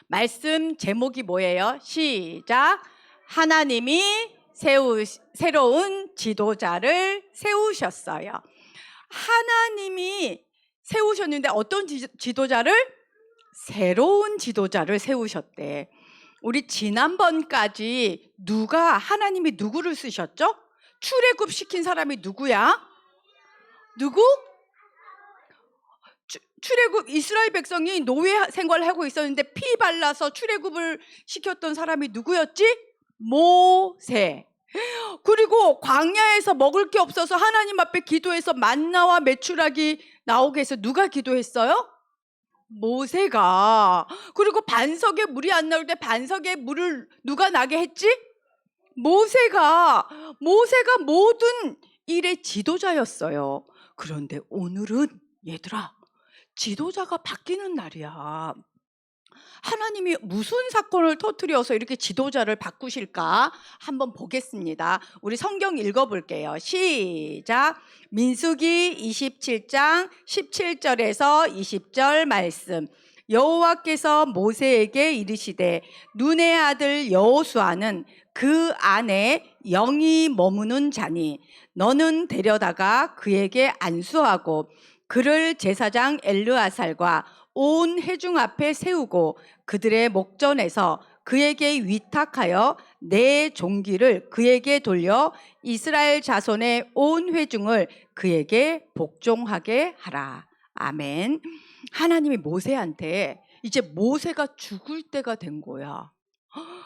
말씀 제목이 뭐예요? 시작. 하나님이 새로운 지도자를 세우셨어요. 하나님이 세우셨는데 어떤 지도자를? 새로운 지도자를 세우셨대. 우리 지난번까지 하나님이 누구를 쓰셨죠? 출애굽시킨 사람이 누구야? 누구? 출애굽, 이스라엘 백성이 노예 생활을 하고 있었는데 피 발라서 출애굽을 시켰던 사람이 누구였지? 모세. 그리고 광야에서 먹을 게 없어서 하나님 앞에 기도해서 만나와 메추라기 나오게 해서 누가 기도했어요? 모세가. 그리고 반석에 물이 안 나올 때 반석에 물을 누가 나게 했지? 모세가 모든 일의 지도자였어요. 그런데 오늘은 얘들아, 지도자가 바뀌는 날이야. 하나님이 무슨 사건을 터뜨려서 이렇게 지도자를 바꾸실까? 한번 보겠습니다. 우리 성경 읽어볼게요. 시작. 민수기 27장 17절에서 20절 말씀. 여호와께서 모세에게 이르시되 눈의 아들 여호수아는 그 안에 영이 머무는 자니 너는 데려다가 그에게 안수하고 그를 제사장 엘르아살과 온 회중 앞에 세우고 그들의 목전에서 그에게 위탁하여 내 종기를 그에게 돌려 이스라엘 자손의 온 회중을 그에게 복종하게 하라. 아멘. 하나님이 모세한테 이제 모세가 죽을 때가 된 거야.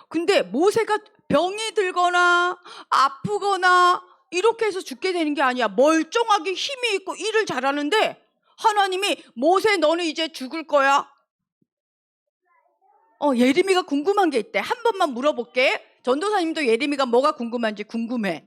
근데 모세가 병이 들거나 아프거나 이렇게 해서 죽게 되는 게 아니야. 멀쩡하게 힘이 있고 일을 잘하는데 하나님이 모세 너는 이제 죽을 거야. 예레미가 궁금한 게 있대. 한 번만 물어볼게. 전도사님도 예레미가 뭐가 궁금한지 궁금해.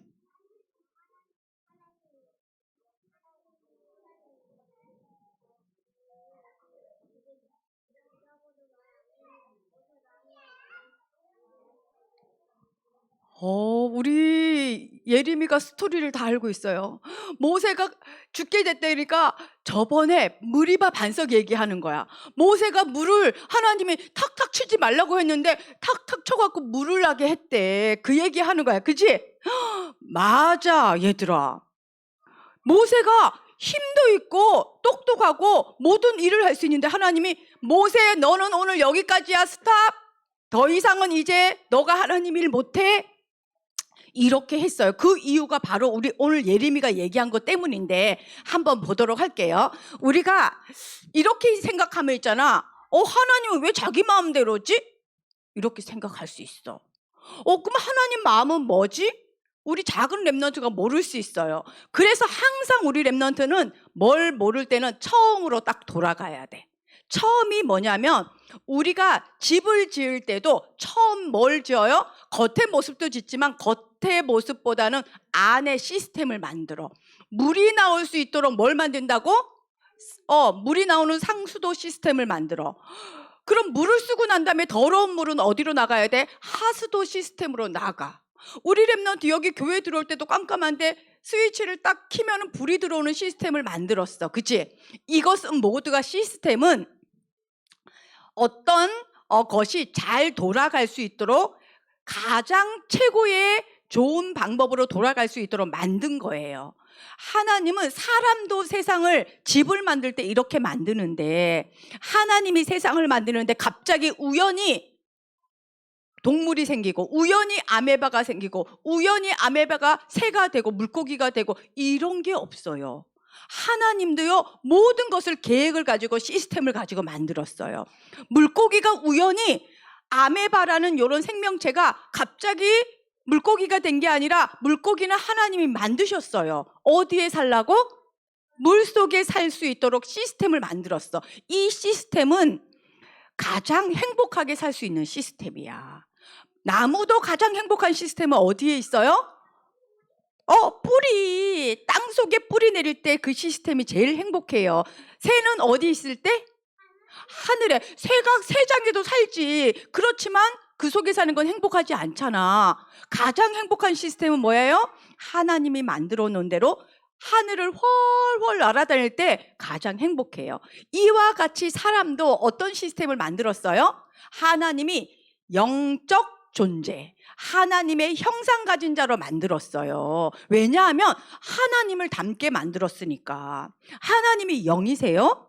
우리 예림이가 스토리를 다 알고 있어요. 모세가 죽게 됐다니까 저번에 무리바 반석 얘기하는 거야. 모세가 물을 하나님이 탁탁 치지 말라고 했는데 탁탁 쳐갖고 물을 나게 했대. 그 얘기하는 거야. 그치? 맞아, 얘들아. 모세가 힘도 있고 똑똑하고 모든 일을 할 수 있는데 하나님이 모세 너는 오늘 여기까지야. 스탑. 더 이상은 이제 너가 하나님 일 못해. 이렇게 했어요. 그 이유가 바로 우리 오늘 예레미가 얘기한 것 때문인데 한번 보도록 할게요. 우리가 이렇게 생각하면 있잖아. 하나님은 왜 자기 마음대로지? 이렇게 생각할 수 있어. 그럼 하나님 마음은 뭐지? 우리 작은 렘넌트가 모를 수 있어요. 그래서 항상 우리 렘넌트는 뭘 모를 때는 처음으로 딱 돌아가야 돼. 처음이 뭐냐면 우리가 집을 지을 때도 처음 뭘 지어요? 겉의 모습도 짓지만 겉의 모습보다는 안에 시스템을 만들어. 물이 나올 수 있도록 뭘 만든다고? 물이 나오는 상수도 시스템을 만들어. 그럼 물을 쓰고 난 다음에 더러운 물은 어디로 나가야 돼? 하수도 시스템으로 나가. 우리 렘넌트 여기 교회 들어올 때도 깜깜한데 스위치를 딱 키면 불이 들어오는 시스템을 만들었어. 그치? 이것은 모두가 시스템은 어떤 것이 잘 돌아갈 수 있도록 가장 최고의 좋은 방법으로 돌아갈 수 있도록 만든 거예요. 하나님은 사람도 세상을 집을 만들 때 이렇게 만드는데 하나님이 세상을 만드는데 갑자기 우연히 동물이 생기고 우연히 아메바가 생기고 우연히 아메바가 새가 되고 물고기가 되고 이런 게 없어요. 하나님도요 모든 것을 계획을 가지고 시스템을 가지고 만들었어요. 물고기가 우연히 아메바라는 이런 생명체가 갑자기 물고기가 된 게 아니라 물고기는 하나님이 만드셨어요. 어디에 살라고? 물속에 살 수 있도록 시스템을 만들었어. 이 시스템은 가장 행복하게 살 수 있는 시스템이야. 나무도 가장 행복한 시스템은 어디에 있어요? 뿌리. 땅속에 뿌리 내릴 때 그 시스템이 제일 행복해요. 새는 어디 있을 때? 하늘에. 새가 새장에도 살지. 그렇지만 그 속에 사는 건 행복하지 않잖아. 가장 행복한 시스템은 뭐예요? 하나님이 만들어 놓은 대로 하늘을 훨훨 날아다닐 때 가장 행복해요. 이와 같이 사람도 어떤 시스템을 만들었어요? 하나님이 영적 존재, 하나님의 형상 가진 자로 만들었어요. 왜냐하면 하나님을 닮게 만들었으니까. 하나님이 영이세요.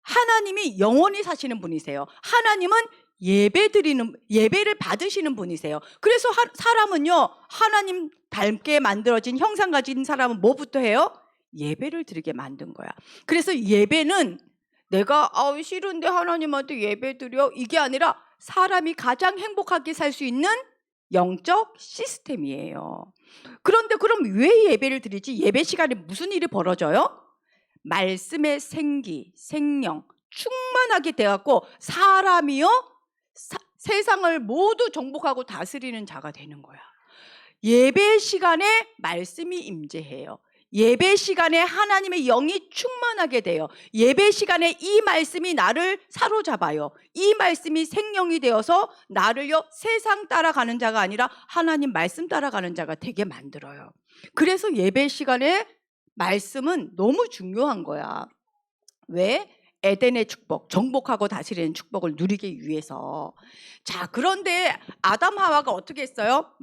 하나님이 영원히 사시는 분이세요. 하나님은 예배를 받으시는 분이세요. 그래서 사람은요, 하나님 닮게 만들어진 형상 가진 사람은 뭐부터 해요? 예배를 드리게 만든 거야. 그래서 예배는 내가 싫은데 하나님한테 예배 드려, 이게 아니라 사람이 가장 행복하게 살 수 있는 영적 시스템이에요. 그런데 그럼 왜 예배를 드리지? 예배 시간에 무슨 일이 벌어져요? 말씀의 생기, 생명 충만하게 돼갖고 사람이요, 세상을 모두 정복하고 다스리는 자가 되는 거야. 예배 시간에 말씀이 임재해요. 예배 시간에 하나님의 영이 충만하게 돼요. 예배 시간에 이 말씀이 나를 사로잡아요. 이 말씀이 생명이 되어서 나를요, 세상 따라가는 자가 아니라 하나님 말씀 따라가는 자가 되게 만들어요. 그래서 예배 시간에 말씀은 너무 중요한 거야. 왜? 에덴의 축복, 정복하고 다스리는 축복을 누리기 위해서. 자, 그런데 아담 하와가 어떻게 했어요?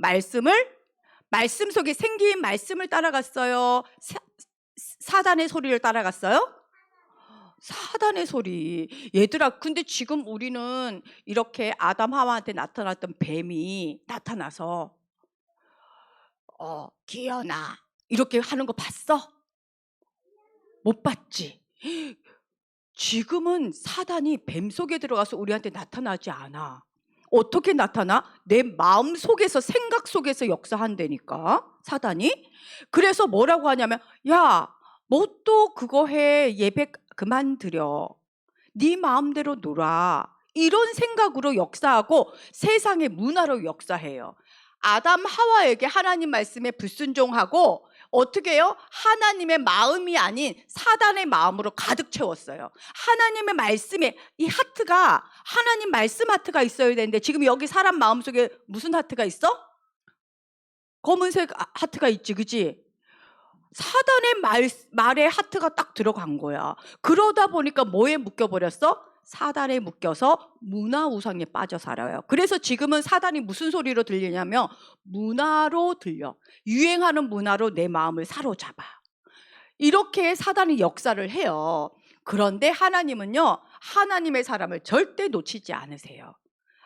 말씀 속에 생긴 말씀을 따라갔어요? 사단의 소리를 따라갔어요? 사단의 소리. 얘들아, 근데 지금 우리는 이렇게 아담 하와한테 나타났던 뱀이 나타나서 기어나 이렇게 하는 거 봤어? 못 봤지? 지금은 사단이 뱀 속에 들어가서 우리한테 나타나지 않아. 어떻게 나타나? 내 마음 속에서, 생각 속에서 역사한다니까, 사단이. 그래서 뭐라고 하냐면, 야, 뭐 또 그거 해, 예배 그만 드려, 네 마음대로 놀아, 이런 생각으로 역사하고 세상의 문화로 역사해요. 아담 하와에게 하나님 말씀에 불순종하고 어떻게 해요? 하나님의 마음이 아닌 사단의 마음으로 가득 채웠어요. 하나님의 말씀에, 이 하트가 하나님 말씀 하트가 있어야 되는데 지금 여기 사람 마음속에 무슨 하트가 있어? 검은색 하트가 있지, 그지? 사단의 말에 하트가 딱 들어간 거야. 그러다 보니까 뭐에 묶여버렸어? 사단에 묶여서 문화우상에 빠져 살아요. 그래서 지금은 사단이 무슨 소리로 들리냐면 문화로 들려. 유행하는 문화로 내 마음을 사로잡아. 이렇게 사단이 역사를 해요. 그런데 하나님은요, 하나님의 사람을 절대 놓치지 않으세요.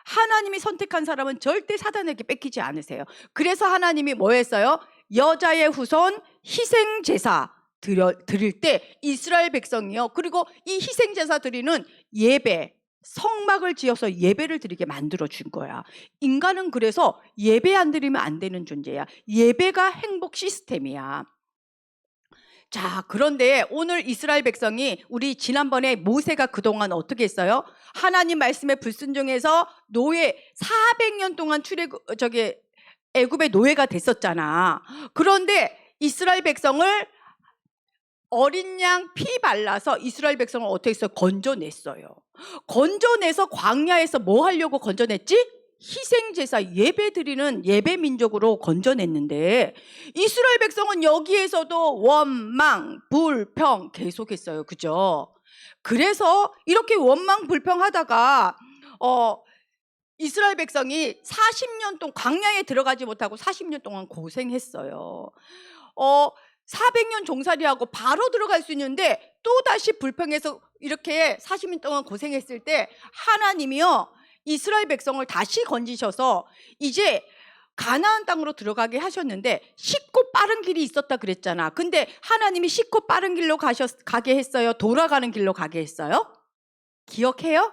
하나님이 선택한 사람은 절대 사단에게 뺏기지 않으세요. 그래서 하나님이 뭐 했어요? 여자의 후손 희생제사 드릴 때 이스라엘 백성이요, 그리고 이 희생제사 드리는 예배, 성막을 지어서 예배를 드리게 만들어 준 거야. 인간은 그래서 예배 안 드리면 안 되는 존재야. 예배가 행복 시스템이야. 자, 그런데 오늘 이스라엘 백성이, 우리 지난번에 모세가 그동안 어떻게 했어요? 하나님 말씀에 불순종해서 400년 동안 애굽의 노예가 됐었잖아. 그런데 이스라엘 백성을 어린 양 피 발라서 이스라엘 백성을 어떻게 했어요? 건져냈어요. 건져내서 광야에서 뭐 하려고 건져냈지? 희생제사, 예배 드리는 예배 민족으로 건져냈는데 이스라엘 백성은 여기에서도 원망, 불평 계속했어요. 그죠? 그래서 이렇게 원망, 불평하다가 이스라엘 백성이 40년 동안 광야에 들어가지 못하고 40년 동안 고생했어요. 400년 종살이하고 바로 들어갈 수 있는데 또다시 불평해서 이렇게 40년 동안 고생했을 때 하나님이요, 이스라엘 백성을 다시 건지셔서 이제 가나안 땅으로 들어가게 하셨는데 쉽고 빠른 길이 있었다 그랬잖아. 근데 하나님이 쉽고 빠른 길로 가게 했어요? 돌아가는 길로 가게 했어요? 기억해요?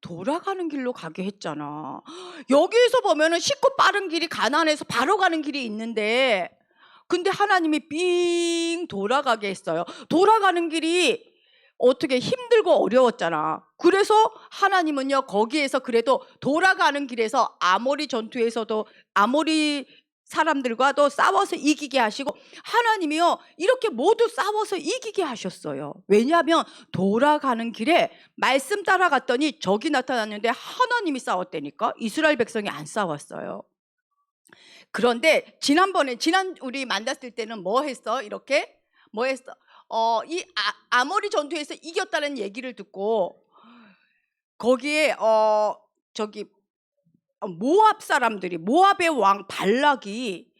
돌아가는 길로 가게 했잖아. 여기에서 보면은 쉽고 빠른 길이 가나안에서 바로 가는 길이 있는데 근데 하나님이 삥 돌아가게 했어요. 돌아가는 길이 어떻게 힘들고 어려웠잖아. 그래서 하나님은요, 거기에서 그래도 돌아가는 길에서 아모리 전투에서도 아모리 사람들과도 싸워서 이기게 하시고, 하나님이요 이렇게 모두 싸워서 이기게 하셨어요. 왜냐하면 돌아가는 길에 말씀 따라갔더니 적이 나타났는데 하나님이 싸웠다니까. 이스라엘 백성이 안 싸웠어요. 그런데 우리 만났을 때는 뭐 했어? 이렇게 뭐 했어? 이 아모리 전투에서 이겼다는 얘기를 듣고 거기에 저기 모압 사람들이, 모압의 왕 발락이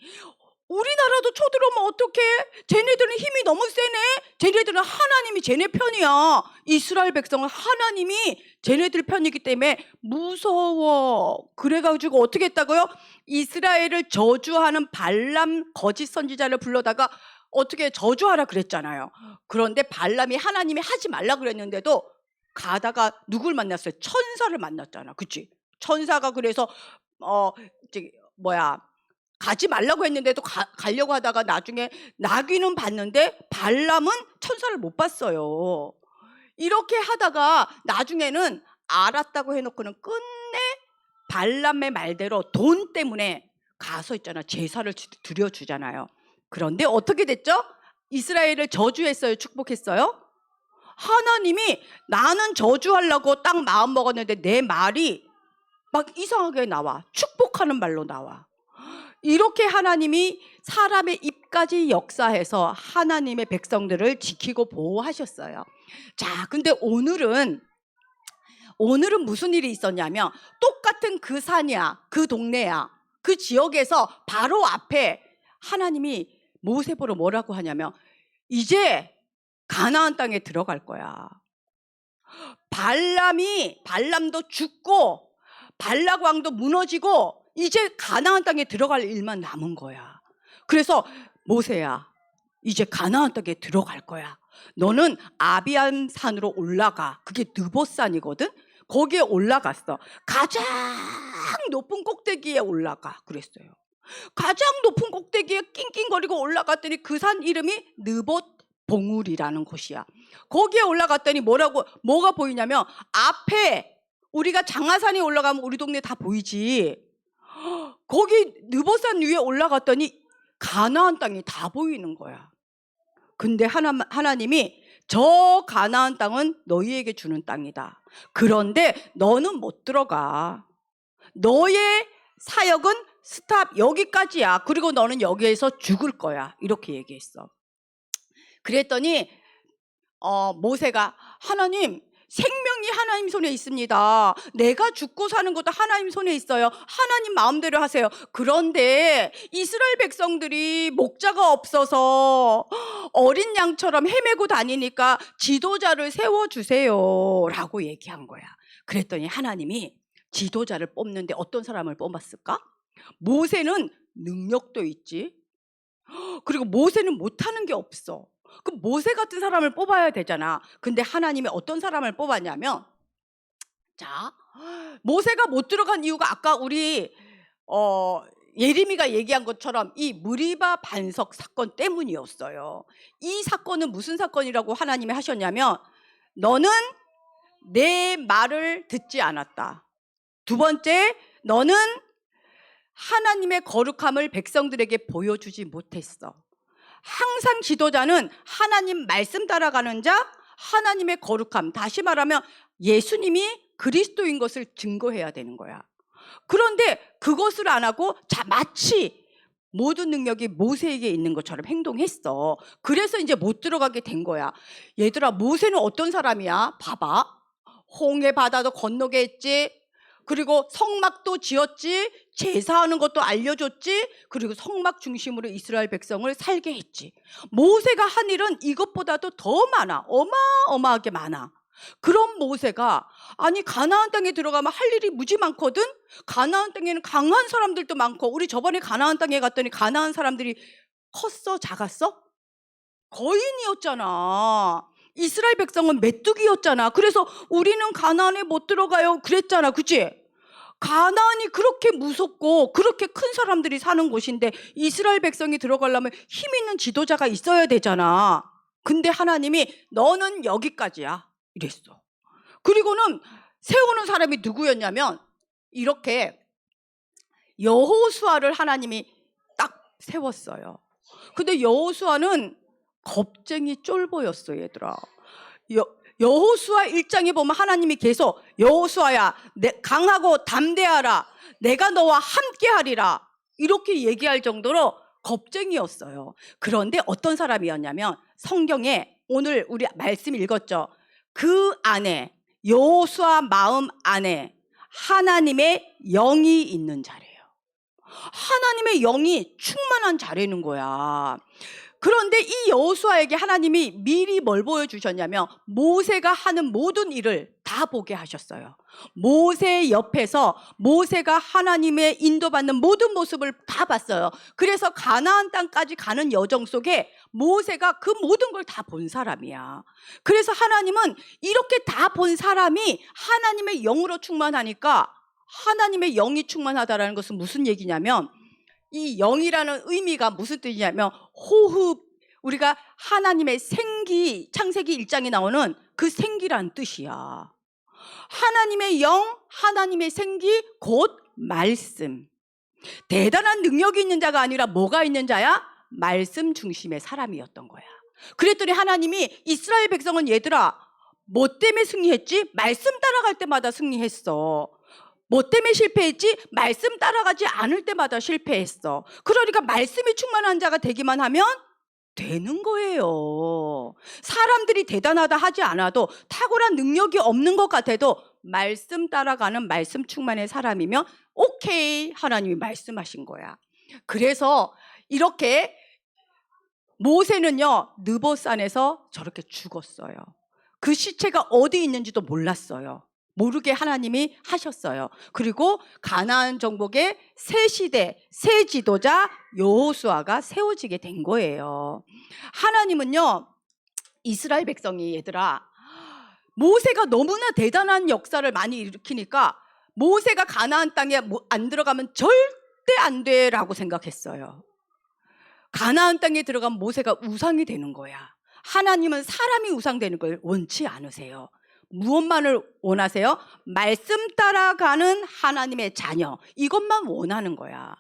우리나라도 쳐들어오면 어떡해? 쟤네들은 힘이 너무 세네? 쟤네들은 하나님이 쟤네 편이야. 이스라엘 백성은 하나님이 쟤네들 편이기 때문에 무서워. 그래가지고 어떻게 했다고요? 이스라엘을 저주하는 발람 거짓 선지자를 불러다가 어떻게 저주하라 그랬잖아요. 그런데 발람이 하나님이 하지 말라 그랬는데도 가다가 누굴 만났어요? 천사를 만났잖아. 그치? 천사가 그래서 가지 말라고 했는데도 가려고 하다가 나중에 나귀는 봤는데 발람은 천사를 못 봤어요. 이렇게 하다가 나중에는 알았다고 해놓고는 끝내 발람의 말대로 돈 때문에 가서 있잖아. 제사를 드려주잖아요. 그런데 어떻게 됐죠? 이스라엘을 저주했어요? 축복했어요? 하나님이 나는 저주하려고 딱 마음 먹었는데 내 말이 막 이상하게 나와. 축복하는 말로 나와. 이렇게 하나님이 사람의 입까지 역사해서 하나님의 백성들을 지키고 보호하셨어요. 자, 근데 오늘은 무슨 일이 있었냐면 똑같은 그 산이야, 그 동네야, 그 지역에서 바로 앞에 하나님이 모세 보러 뭐라고 하냐면 이제 가나안 땅에 들어갈 거야. 발람도 죽고 발락 왕도 무너지고 이제 가나안 땅에 들어갈 일만 남은 거야. 그래서 모세야, 이제 가나안 땅에 들어갈 거야. 너는 아비안 산으로 올라가. 그게 느보산이거든. 거기에 올라갔어. 가장 높은 꼭대기에 올라가. 그랬어요. 가장 높은 꼭대기에 낑낑거리고 올라갔더니 그 산 이름이 느봇 봉우리라는 곳이야. 거기에 올라갔더니 뭐가 보이냐면 앞에 우리가 장하산에 올라가면 우리 동네 다 보이지. 거기 느보산 위에 올라갔더니 가나안 땅이 다 보이는 거야. 근데 하나님이 저 가나안 땅은 너희에게 주는 땅이다. 그런데 너는 못 들어가. 너의 사역은 스탑 여기까지야. 그리고 너는 여기에서 죽을 거야. 이렇게 얘기했어. 그랬더니 모세가 하나님, 생명이 하나님 손에 있습니다. 내가 죽고 사는 것도 하나님 손에 있어요. 하나님 마음대로 하세요. 그런데 이스라엘 백성들이 목자가 없어서 어린 양처럼 헤매고 다니니까 지도자를 세워주세요 라고 얘기한 거야. 그랬더니 하나님이 지도자를 뽑는데 어떤 사람을 뽑았을까? 모세는 능력도 있지. 그리고 모세는 못하는 게 없어. 그 모세 같은 사람을 뽑아야 되잖아. 근데 하나님이 어떤 사람을 뽑았냐면, 자, 모세가 못 들어간 이유가 아까 우리 예레미가 얘기한 것처럼 이 무리바 반석 사건 때문이었어요. 이 사건은 무슨 사건이라고 하나님이 하셨냐면, 너는 내 말을 듣지 않았다. 두 번째, 너는 하나님의 거룩함을 백성들에게 보여주지 못했어. 항상 지도자는 하나님 말씀 따라가는 자, 하나님의 거룩함, 다시 말하면 예수님이 그리스도인 것을 증거해야 되는 거야. 그런데 그것을 안 하고 마치 모든 능력이 모세에게 있는 것처럼 행동했어. 그래서 이제 못 들어가게 된 거야. 얘들아, 모세는 어떤 사람이야? 봐봐. 홍해 바다도 건너게 했지. 그리고 성막도 지었지. 제사하는 것도 알려줬지. 그리고 성막 중심으로 이스라엘 백성을 살게 했지. 모세가 한 일은 이것보다도 더 많아. 어마어마하게 많아. 그런 모세가 가나안 땅에 들어가면 할 일이 무지 많거든. 가나안 땅에는 강한 사람들도 많고, 우리 저번에 가나안 땅에 갔더니 가나안 사람들이 컸어? 작았어? 거인이었잖아. 이스라엘 백성은 메뚜기였잖아. 그래서 우리는 가나안에 못 들어가요 그랬잖아. 그치? 가나안이 그렇게 무섭고 그렇게 큰 사람들이 사는 곳인데 이스라엘 백성이 들어가려면 힘 있는 지도자가 있어야 되잖아. 근데 하나님이 너는 여기까지야 이랬어. 그리고는 세우는 사람이 누구였냐면 이렇게 여호수아를 하나님이 딱 세웠어요. 근데 여호수아는 겁쟁이 쫄보였어, 얘들아. 여호수아 1장에 보면 하나님이 계속 여호수아야, 강하고 담대하라. 내가 너와 함께 하리라. 이렇게 얘기할 정도로 겁쟁이였어요. 그런데 어떤 사람이었냐면 성경에 오늘 우리 말씀 읽었죠. 그 안에 여호수아 마음 안에 하나님의 영이 있는 자리예요. 하나님의 영이 충만한 자리는 거야. 그런데 이 여호수아에게 하나님이 미리 뭘 보여주셨냐면 모세가 하는 모든 일을 다 보게 하셨어요. 모세 옆에서 모세가 하나님의 인도받는 모든 모습을 다 봤어요. 그래서 가나안 땅까지 가는 여정 속에 모세가 그 모든 걸 다 본 사람이야. 그래서 하나님은 이렇게 다 본 사람이 하나님의 영으로 충만하니까, 하나님의 영이 충만하다라는 것은 무슨 얘기냐면, 이 영이라는 의미가 무슨 뜻이냐면 호흡, 우리가 하나님의 생기, 창세기 1장에 나오는 그 생기라는 뜻이야. 하나님의 영, 하나님의 생기, 곧 말씀. 대단한 능력이 있는 자가 아니라 뭐가 있는 자야? 말씀 중심의 사람이었던 거야. 그랬더니 하나님이 이스라엘 백성은 얘들아, 뭐 때문에 승리했지? 말씀 따라갈 때마다 승리했어. 뭐 때문에 실패했지? 말씀 따라가지 않을 때마다 실패했어. 그러니까 말씀이 충만한 자가 되기만 하면 되는 거예요. 사람들이 대단하다 하지 않아도, 탁월한 능력이 없는 것 같아도 말씀 따라가는 말씀 충만의 사람이면 오케이, 하나님이 말씀하신 거야. 그래서 이렇게 모세는요, 느보산에서 저렇게 죽었어요. 그 시체가 어디 있는지도 몰랐어요. 모르게 하나님이 하셨어요. 그리고 가나안 정복의 새 시대, 새 지도자 여호수아가 세워지게 된 거예요. 하나님은요, 이스라엘 백성이 얘들아, 모세가 너무나 대단한 역사를 많이 일으키니까 모세가 가나안 땅에 안 들어가면 절대 안 돼라고 생각했어요. 가나안 땅에 들어가면 모세가 우상이 되는 거야. 하나님은 사람이 우상되는 걸 원치 않으세요. 무엇만을 원하세요? 말씀 따라가는 하나님의 자녀, 이것만 원하는 거야.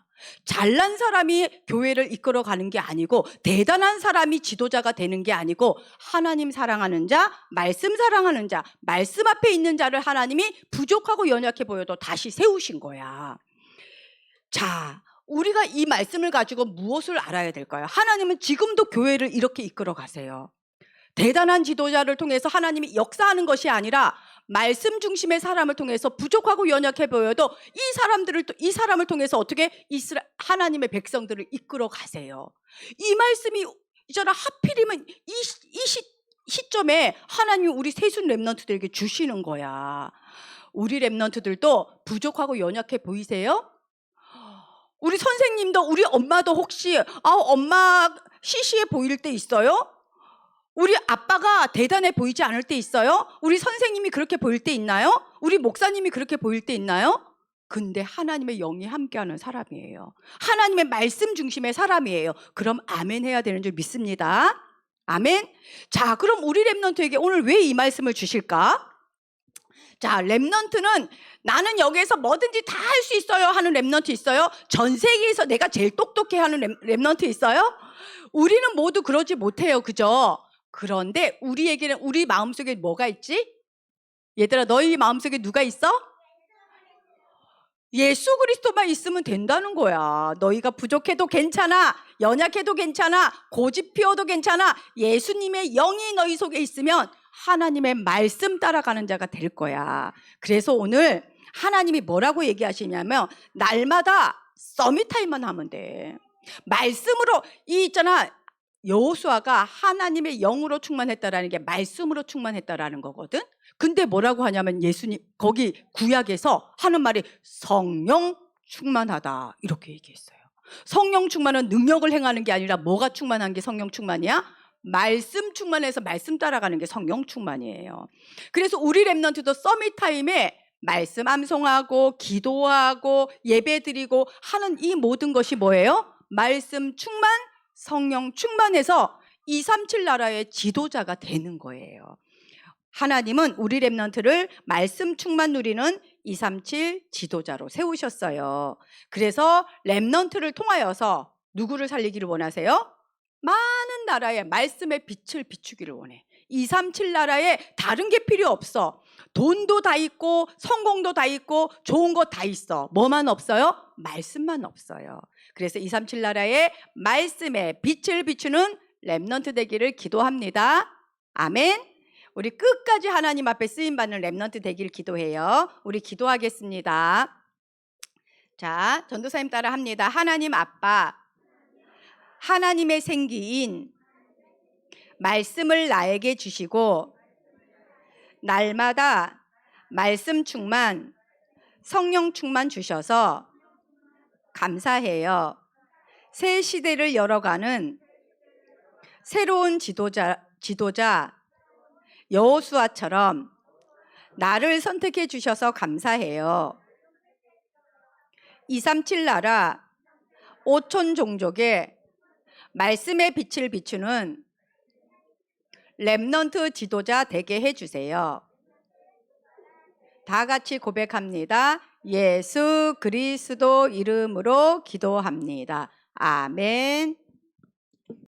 잘난 사람이 교회를 이끌어가는 게 아니고, 대단한 사람이 지도자가 되는 게 아니고, 하나님 사랑하는 자, 말씀 사랑하는 자, 말씀 앞에 있는 자를 하나님이 부족하고 연약해 보여도 다시 세우신 거야. 자, 우리가 이 말씀을 가지고 무엇을 알아야 될까요? 하나님은 지금도 교회를 이렇게 이끌어 가세요. 대단한 지도자를 통해서 하나님이 역사하는 것이 아니라 말씀 중심의 사람을 통해서 부족하고 연약해 보여도 이 사람을 통해서 어떻게 하나님의 백성들을 이끌어 가세요. 이 말씀이 있잖아, 하필이면 이 시점에 하나님이 우리 세순 렘넌트들에게 주시는 거야. 우리 렘넌트들도 부족하고 연약해 보이세요? 우리 선생님도, 우리 엄마도 혹시 엄마 시시해 보일 때 있어요? 우리 아빠가 대단해 보이지 않을 때 있어요? 우리 선생님이 그렇게 보일 때 있나요? 우리 목사님이 그렇게 보일 때 있나요? 근데 하나님의 영이 함께하는 사람이에요. 하나님의 말씀 중심의 사람이에요. 그럼 아멘 해야 되는 줄 믿습니다. 아멘. 자, 그럼 우리 렘넌트에게 오늘 왜 이 말씀을 주실까? 자, 렘넌트는 나는 여기에서 뭐든지 다 할 수 있어요 하는 렘넌트 있어요? 전 세계에서 내가 제일 똑똑해 하는 렘넌트 있어요? 우리는 모두 그러지 못해요. 그죠? 그런데 우리에게는, 우리 마음속에 뭐가 있지? 얘들아, 너희 마음속에 누가 있어? 예수 그리스도만 있으면 된다는 거야. 너희가 부족해도 괜찮아, 연약해도 괜찮아, 고집 피워도 괜찮아. 예수님의 영이 너희 속에 있으면 하나님의 말씀 따라가는 자가 될 거야. 그래서 오늘 하나님이 뭐라고 얘기하시냐면, 날마다 서밋타임만 하면 돼. 말씀으로, 여호수아가 하나님의 영으로 충만했다라는 게 말씀으로 충만했다라는 거거든. 근데 뭐라고 하냐면, 예수님 거기 구약에서 하는 말이 성령 충만하다 이렇게 얘기했어요. 성령 충만은 능력을 행하는 게 아니라 뭐가 충만한 게 성령 충만이야? 말씀 충만해서 말씀 따라가는 게 성령 충만이에요. 그래서 우리 렘넌트도 서밋타임에 말씀 암송하고 기도하고 예배드리고 하는 이 모든 것이 뭐예요? 말씀 충만, 성령 충만해서 237 나라의 지도자가 되는 거예요. 하나님은 우리 렘넌트를 말씀 충만 누리는 237 지도자로 세우셨어요. 그래서 렘넌트를 통하여서 누구를 살리기를 원하세요? 많은 나라의 말씀의 빛을 비추기를 원해. 237 나라에 다른 게 필요 없어. 돈도 다 있고 성공도 다 있고 좋은 거 다 있어. 뭐만 없어요? 말씀만 없어요. 그래서 237 나라의 말씀의 빛을 비추는 렘넌트 되기를 기도합니다. 아멘. 우리 끝까지 하나님 앞에 쓰임받는 렘넌트 되길 기도해요. 우리 기도하겠습니다. 자, 전도사님 따라 합니다. 하나님 아빠, 하나님의 생기인 말씀을 나에게 주시고 날마다 말씀 충만, 성령 충만 주셔서 감사해요. 새 시대를 열어가는 새로운 지도자 여호수아처럼 나를 선택해 주셔서 감사해요. 237 나라 5천 종족의 말씀의 빛을 비추는 렘넌트 지도자 되게 해주세요. 다 같이 고백합니다. 예수 그리스도 이름으로 기도합니다. 아멘.